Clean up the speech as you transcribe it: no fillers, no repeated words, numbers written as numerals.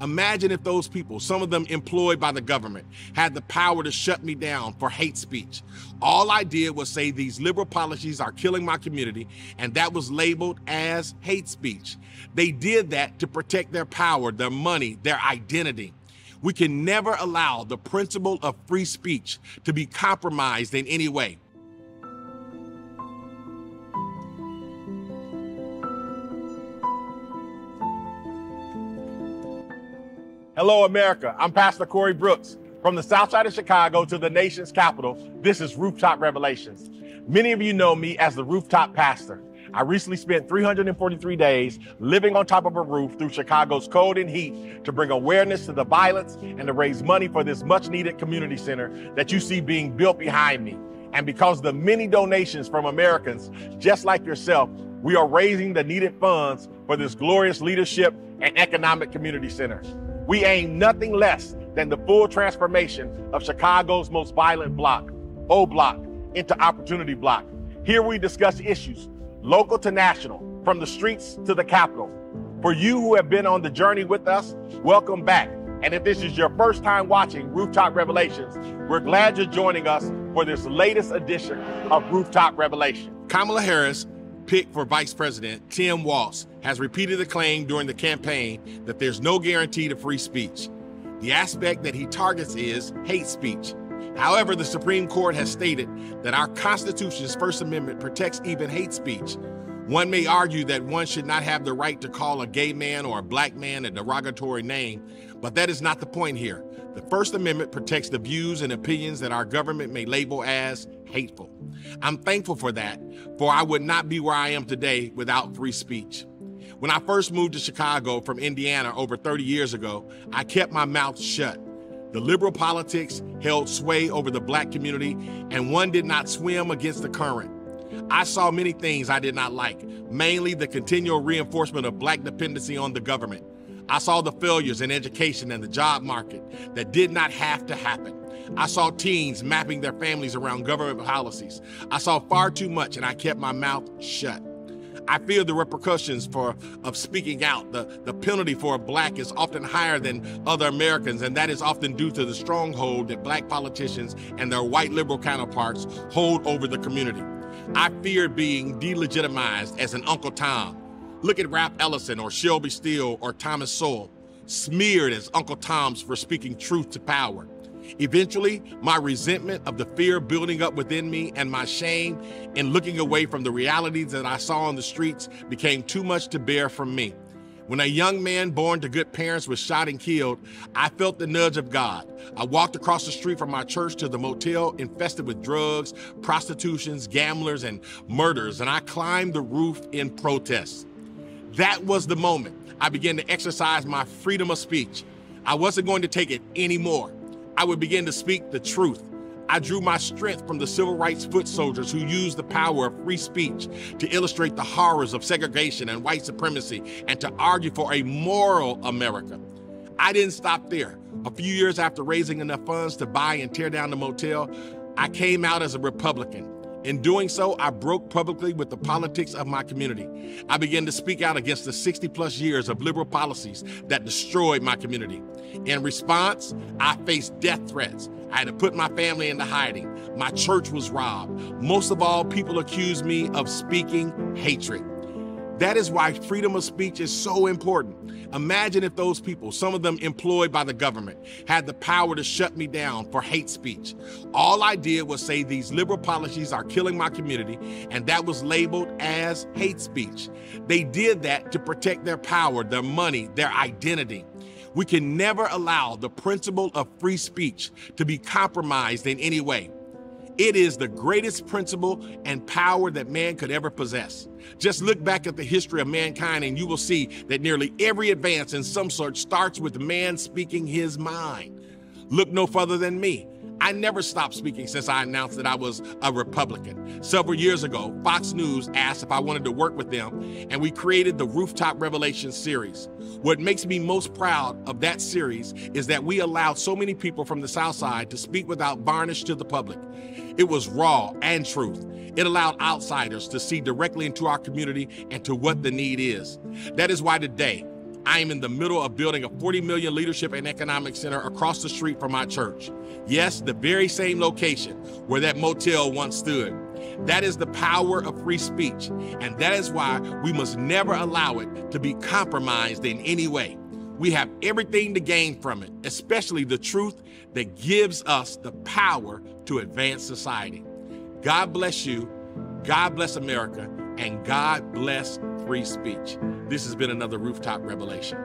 Imagine if those people, some of them employed by the government, had the power to shut me down for hate speech. All I did was say these liberal policies are killing my community, and that was labeled as hate speech. They did that to protect their power, their money, their identity. We can never allow the principle of free speech to be compromised in any way. Hello, America. I'm Pastor Corey Brooks. From the Southside of Chicago to the nation's capital, this is Rooftop Revelations. Many of you know me as the Rooftop Pastor. I recently spent 343 days living on top of a roof through Chicago's cold and heat to bring awareness to the violence and to raise money for this much-needed community center that you see being built behind me. And because of the many donations from Americans just like yourself, we are raising the needed funds for this glorious leadership and economic community center. We aim nothing less than the full transformation of Chicago's most violent block, O Block, into Opportunity Block. Here we discuss issues, local to national, from the streets to the Capitol. For you who have been on the journey with us, welcome back. And if this is your first time watching Rooftop Revelations, we're glad you're joining us for this latest edition of Rooftop Revelation. Kamala Harris, picked for Vice President, Tim Walz, has repeated the claim during the campaign that there's no guarantee to free speech. The aspect that he targets is hate speech. However, the Supreme Court has stated that our Constitution's First Amendment protects even hate speech. One may argue that one should not have the right to call a gay man or a black man a derogatory name, but that is not the point here. The First Amendment protects the views and opinions that our government may label as hateful. I'm thankful for that, for I would not be where I am today without free speech. When I first moved to Chicago from Indiana over 30 years ago, I kept my mouth shut. The liberal politics held sway over the black community, and one did not swim against the current. I saw many things I did not like, mainly the continual reinforcement of black dependency on the government. I saw the failures in education and the job market that did not have to happen. I saw teens mapping their families around government policies. I saw far too much, and I kept my mouth shut. I fear the repercussions of speaking out. The penalty for a black is often higher than other Americans, and that is often due to the stronghold that black politicians and their white liberal counterparts hold over the community. I feared being delegitimized as an Uncle Tom. Look at Ralph Ellison or Shelby Steele or Thomas Sowell, smeared as Uncle Toms for speaking truth to power. Eventually, my resentment of the fear building up within me and my shame in looking away from the realities that I saw on the streets became too much to bear from me. When a young man born to good parents was shot and killed, I felt the nudge of God. I walked across the street from my church to the motel infested with drugs, prostitutions, gamblers, and murders, and I climbed the roof in protest. That was the moment I began to exercise my freedom of speech. I wasn't going to take it anymore. I would begin to speak the truth. I drew my strength from the civil rights foot soldiers who used the power of free speech to illustrate the horrors of segregation and white supremacy and to argue for a moral America. I didn't stop there. A few years after raising enough funds to buy and tear down the motel, I came out as a Republican. In doing so, I broke publicly with the politics of my community. I began to speak out against the 60-plus years of liberal policies that destroyed my community. In response, I faced death threats. I had to put my family into hiding. My church was robbed. Most of all, people accused me of speaking hatred. That is why freedom of speech is so important. Imagine if those people, some of them employed by the government, had the power to shut me down for hate speech. All I did was say these liberal policies are killing my community, and that was labeled as hate speech. They did that to protect their power, their money, their identity. We can never allow the principle of free speech to be compromised in any way. It is the greatest principle and power that man could ever possess. Just look back at the history of mankind and you will see that nearly every advance in some sort starts with man speaking his mind. Look no further than me. I never stopped speaking since I announced that I was a Republican. Several years ago, Fox News asked if I wanted to work with them, and we created the Rooftop Revelations series. What makes me most proud of that series is that we allowed so many people from the South Side to speak without varnish to the public. It was raw and truth. It allowed outsiders to see directly into our community and to what the need is. That is why today, I am in the middle of building a $40 million leadership and economic center across the street from my church. Yes, the very same location where that motel once stood. That is the power of free speech, and that is why we must never allow it to be compromised in any way. We have everything to gain from it, especially the truth that gives us the power to advance society. God bless you, God bless America, and God bless free speech. This has been another Rooftop Revelation.